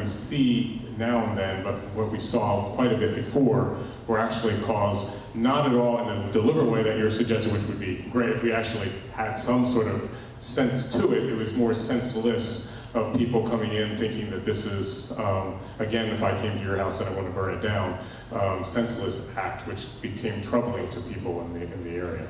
see now and then, but what we saw quite a bit before, were actually caused not at all in a deliberate way that you're suggesting, which would be great if we actually had some sort of sense to it. It was more senseless of people coming in thinking that this is, again, if I came to your house and I want to burn it down, senseless act, which became troubling to people in the area.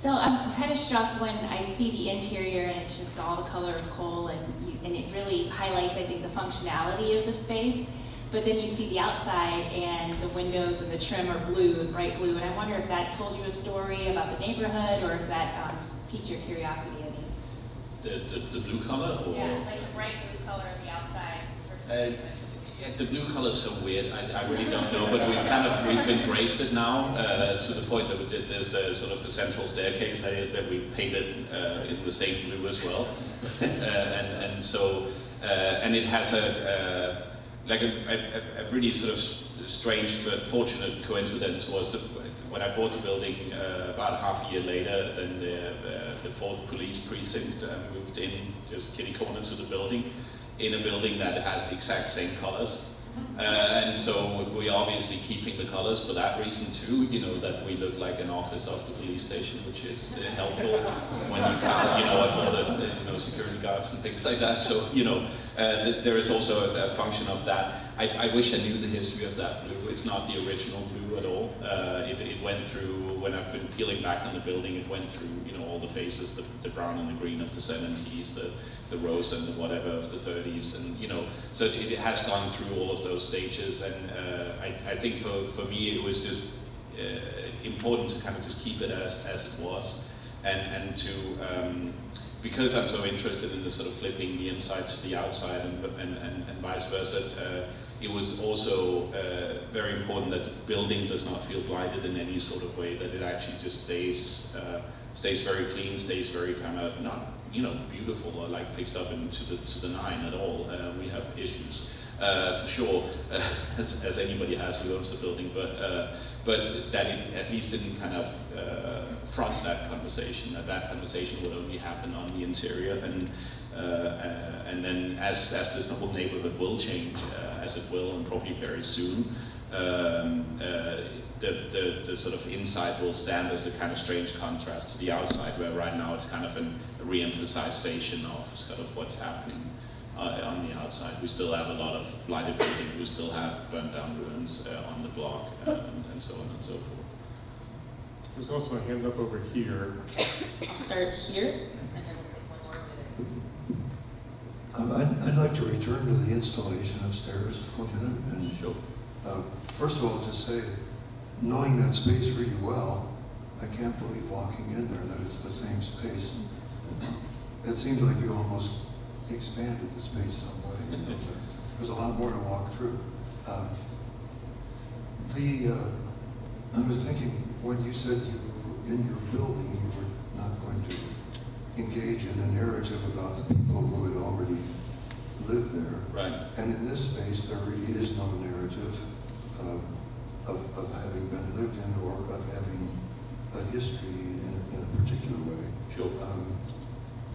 So I'm kind of struck when I see the interior and it's just all the color of coal, and it really highlights, I think, the functionality of the space. But then you see the outside and the windows and the trim are blue, bright blue, and I wonder if that told you a story about the neighborhood or if that piqued your curiosity any. The blue color? Or? Yeah, like the bright blue color on the outside versus Yeah, the blue color is so weird. I really don't know, but we've embraced it now to the point that there's a sort of a central staircase that we've painted in the same blue as well, and it has a really sort of strange but fortunate coincidence was that when I bought the building about half a year later, then the 4th police precinct moved in just kitty corner to the building, in a building that has the exact same colors. And so we're obviously keeping the colors for that reason too, that we look like an office of the police station, which is helpful when you can't, afford security guards and things like that. So, there is also a function of that. I wish I knew the history of that blue. It's not the original blue at all. It went through, when I've been peeling back on the building, it went through, all the phases, the brown and the green of the 70s, the rose and the whatever of the 30s, and so it has gone through all of those stages, and I think for me it was just important to kind of just keep it as it was, and to because I'm so interested in the sort of flipping the inside to the outside and vice versa. It was also very important that the building does not feel blighted in any sort of way, that it actually just stays very clean, stays very kind of not beautiful or like fixed up to the nine at all. We have issues for sure, as anybody has who owns a building, but that it at least didn't kind of front that conversation. That conversation would only happen on the interior, and then as this whole neighborhood will change, as it will, and probably very soon. The sort of inside will stand as a kind of strange contrast to the outside, where right now it's kind of a re-emphasization of sort of what's happening on the outside. We still have a lot of blighted buildings, we still have burnt down ruins on the block, and so on and so forth. There's also a hand up over here. Okay, I'll start here, and then we'll take one more minute. I'd like to return to the installation upstairs for a minute. And Sure. First of all, just say, knowing that space really well, I can't believe walking in there that it's the same space. It seems like you almost expanded the space some way. There's a lot more to walk through. I was thinking when you said in your building you were not going to engage in a narrative about the people who had already lived there. Right. And in this space there really is no narrative of having been lived in or of having a history in a particular way. Sure.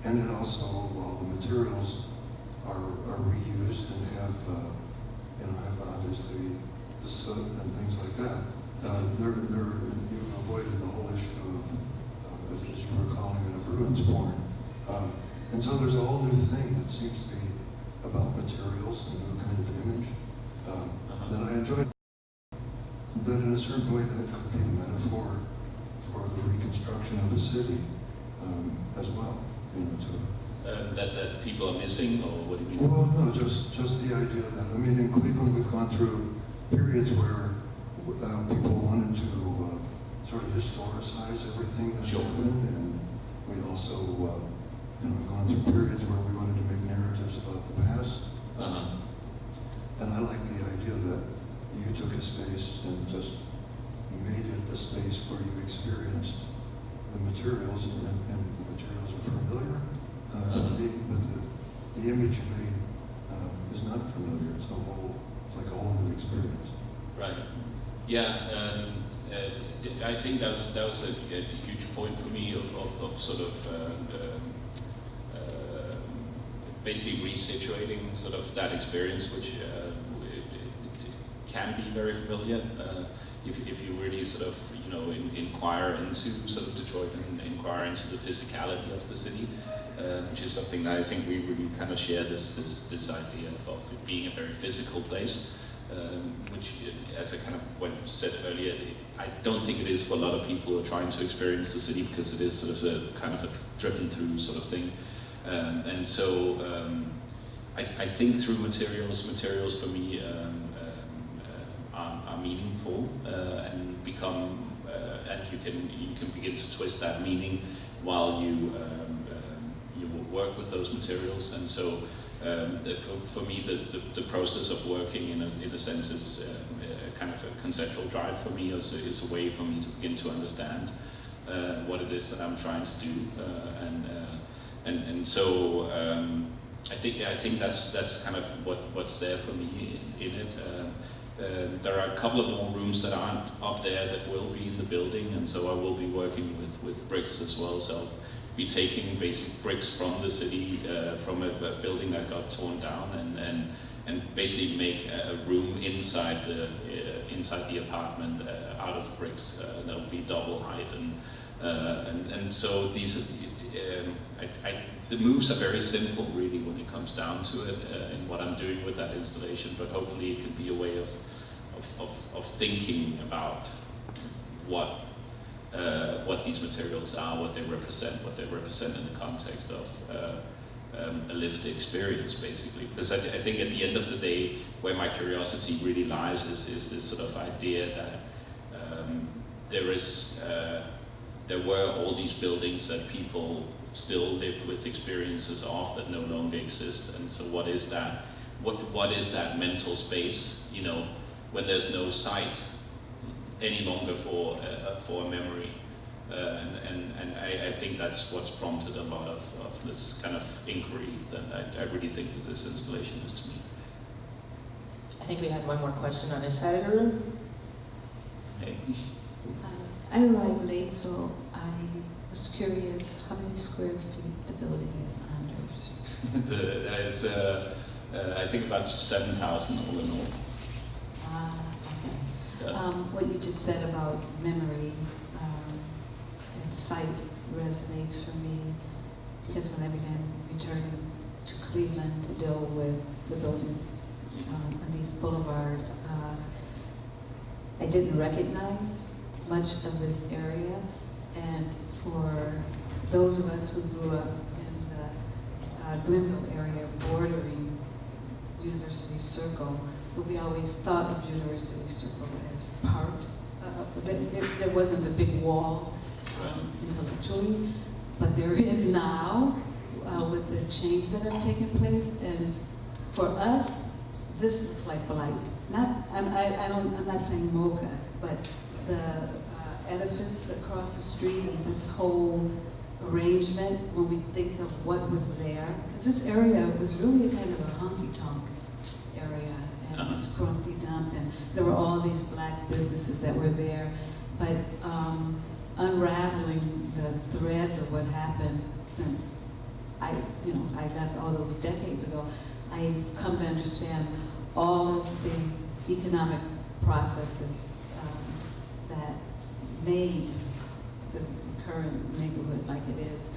And it also, while the materials are reused and have obviously the soot and things like that, you've avoided the whole issue of, as you were calling it, of ruins porn. And so there's a whole new thing that seems to be about materials and a new kind of image that I enjoyed. That in a certain way that could be a metaphor for the reconstruction of a city. as well, you know, to that people are missing, or what do you mean? well, no, just the idea that, I mean, in Cleveland, we've gone through periods where people wanted to sort of historicize everything that Sure. happened, and we also, you know, gone through periods where we wanted to make narratives about the past. And I like the idea that you took a space and just made it a space where you experienced the materials, and the materials are familiar. But the image you made is not familiar. It's like a whole new experience. Right. Yeah. I think that was a huge point for me of sort of basically resituating sort of that experience, which it can be very familiar if you really sort of inquire into sort of Detroit and inquire into the physicality of the city. Which is something that I think we really kind of share this idea of it being a very physical place, which, as I kind of said earlier, I don't think it is for a lot of people who are trying to experience the city, because it is sort of a kind of a driven through sort of thing, and so I think through materials for me are meaningful and become and you can begin to twist that meaning while you work with those materials. And so for me the process of working in a sense is kind of a conceptual drive for me. It's a way for me to begin to understand what it is that I'm trying to do, and so I think that's kind of what's there for me in it. There are a couple of more rooms that aren't up there that will be in the building, and so I will be working with bricks as well. So I'll be taking basic bricks from the city, from a building that got torn down, and basically make a room inside the apartment out of bricks that will be double height, and so these the moves are very simple really when it comes down to it in what I'm doing with that installation, but hopefully it can be a way of thinking about what these materials are, what they represent in the context of a lived experience, basically. Because I think at the end of the day, where my curiosity really lies is this sort of idea that there were all these buildings that people still live with experiences of that no longer exist. And so what is that? What is that mental space? You know, when there's no site any longer for a memory, and I think that's what's prompted a lot of this kind of inquiry that I really think that this installation is to me. I think we had one more question on this side of the room. Hey. I arrived late, so I was curious how many square feet the building is, Anders? It's I think about 7,000 all in all. Okay. Yeah. What you just said about memory and sight resonates for me, because when I began returning to Cleveland to deal with the building on East Boulevard, I didn't recognize much of this area, and for those of us who grew up in the Glenville area bordering University Circle, but we always thought of University Circle as part of it. There wasn't a big wall intellectually, but there is now with the change that have taken place. And for us, this looks like blight. I'm not saying MOCA, but the edifice across the street and this whole arrangement, when we think of what was there, because this area was really kind of a honky-tonk area, and this grumpy dump, and there were all these black businesses that were there, but unraveling the threads of what happened since I left all those decades ago, I've come to understand all of the economic processes that made the current neighborhood like it is.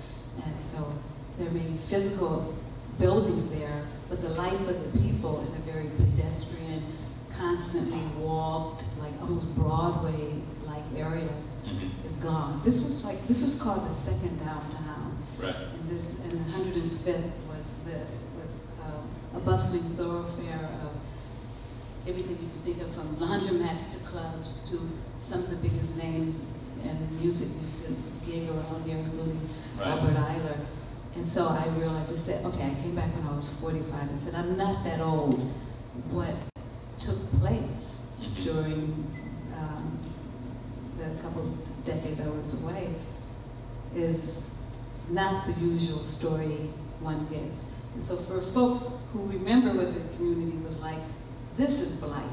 And so there may be physical buildings there, but the life of the people in a very pedestrian, constantly walked, like almost Broadway-like area is gone. This was called the second downtown. Right. And 105th was a bustling thoroughfare of everything you can think of, from laundromats to clubs to some of the biggest names, and music used to gig around here, including Albert Eiler. And so I realized, I said, okay, I came back when I was 45. I said, I'm not that old. What took place during the couple of decades I was away is not the usual story one gets. And so for folks who remember what the community was like, this is blight.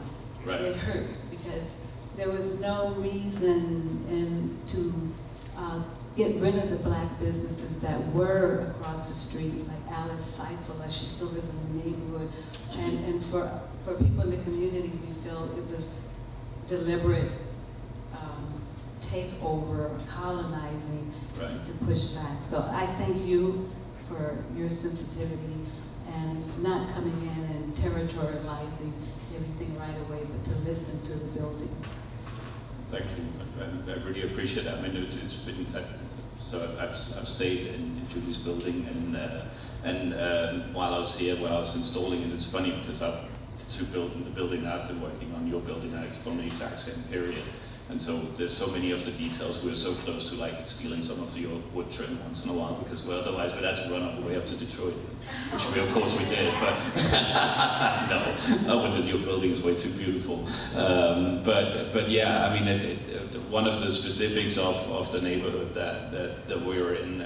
Right. It hurts because there was no reason to get rid of the black businesses that were across the street, like Alice Seifel, she still lives in the neighborhood. And for people in the community, we feel it was deliberate takeover, colonizing, to push back. So I thank you for your sensitivity and not coming in and territorializing everything right away, but to listen to the building. Thank you. I really appreciate that. I mean, it's been so I've stayed in Julie's building, and while I was here, while I was installing it, it's funny because the building I've been working on, your building, from the exact same period. And so there's so many of the details. We were so close to like stealing some of your wood trim once in a while, because otherwise we'd have to run all the way up to Detroit, which we of course we did. But no, your building is way too beautiful. But yeah, I mean, one of the specifics of the neighborhood that we were in,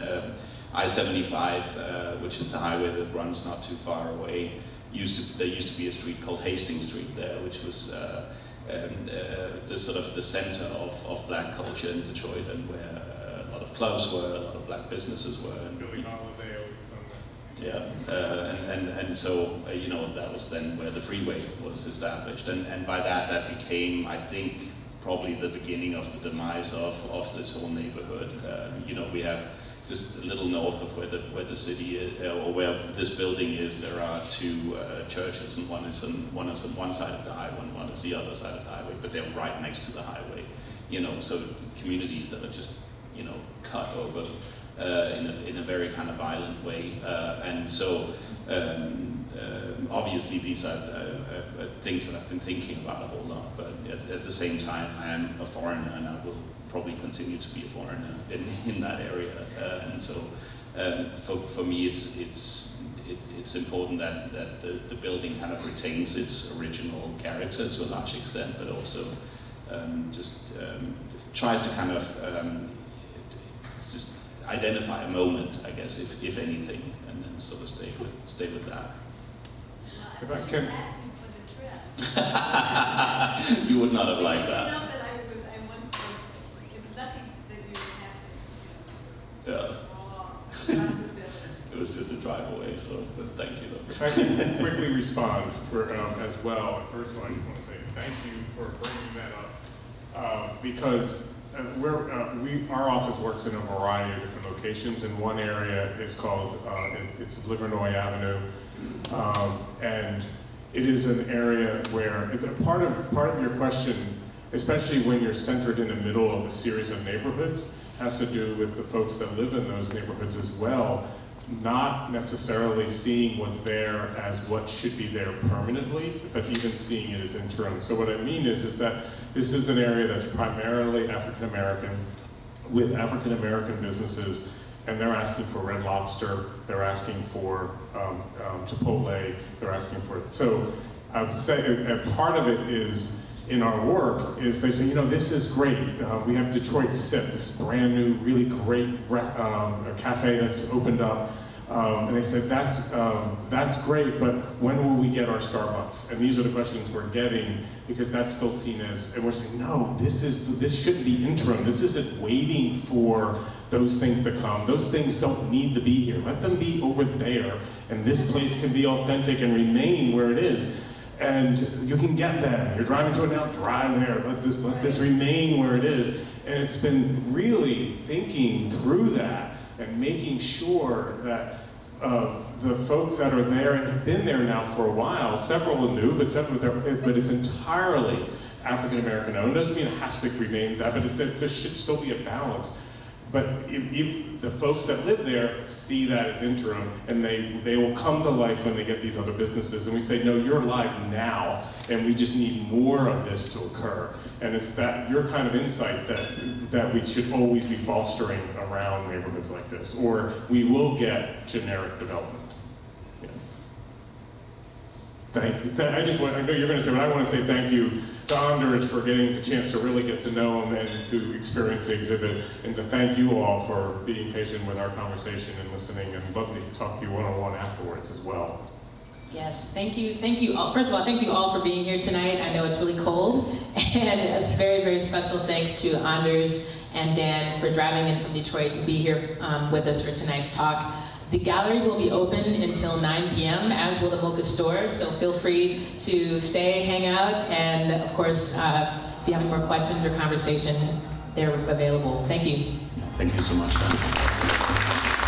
I-75, which is the highway that runs not too far away. There used to be a street called Hastings Street there, which was the sort of the center of black culture in Detroit, and where a lot of clubs were, a lot of black businesses were. And Billy Holiday always done that. Yeah, and so you know, that was then where the freeway was established, and by that became, I think, probably the beginning of the demise of this whole neighborhood. You know, we have just a little north of where the city is, or where this building is, there are two churches, and one is on one side of the highway, and one is the other side of the highway, but they're right next to the highway. You know, so communities that are just, you know, cut over in a very kind of violent way, and so obviously these are things that I've been thinking about a whole lot. But at the same time, I am a foreigner, and I will probably continue to be a foreigner in that area, and so for me it's important that the building kind of retains its original character to a large extent, but also tries to kind of just identify a moment, I guess, if anything, and then sort of stay with that. If I can. You would not have liked that. You know that I want to, it's lucky that you have Yeah. It was just a drive away, so, but thank you though. If I can quickly respond as well. First of all, I just want to say thank you for bringing that up, because our office works in a variety of different locations, and one area is called, it's Livernois Avenue, and it is an area where it's a part of your question, especially when you're centered in the middle of a series of neighborhoods, has to do with the folks that live in those neighborhoods as well, not necessarily seeing what's there as what should be there permanently, but even seeing it as interim. So what I mean is that this is an area that's primarily African American, with African American businesses, and they're asking for Red Lobster, they're asking for Chipotle, they're asking for it. So I would say, and part of it is, in our work, is they say, you know, this is great. We have Detroit Sip, this brand new, really great cafe that's opened up. And they said, that's great, but when will we get our Starbucks? And these are the questions we're getting, because that's still seen as, and we're saying, no, this shouldn't be interim. This isn't waiting for those things to come. Those things don't need to be here. Let them be over there, and this place can be authentic and remain where it is. And you can get them. You're driving to it now, drive there. Let this remain where it is. And it's been really thinking through that and making sure that the folks that are there and have been there now for a while, several are new, but it's entirely African American owned. Doesn't mean it has to remain that, but there should still be a balance. But if the folks that live there see that as interim, and they will come to life when they get these other businesses, and we say, no, you're alive now, and we just need more of this to occur. And it's that your kind of insight that we should always be fostering around neighborhoods like this, or we will get generic development. Yeah. Thank you. I know you're going to say, but I want to say thank you to Anders for getting the chance to really get to know him and to experience the exhibit, and to thank you all for being patient with our conversation and listening, and love to talk to you one-on-one afterwards as well. Yes, thank you all. First of all, thank you all for being here tonight. I know it's really cold, and a very, very special thanks to Anders and Dan for driving in from Detroit to be here with us for tonight's talk. The gallery will be open until 9 p.m., as will the MOCA store, so feel free to stay, hang out, and of course, if you have any more questions or conversation, they're available. Thank you. Thank you so much, Dan.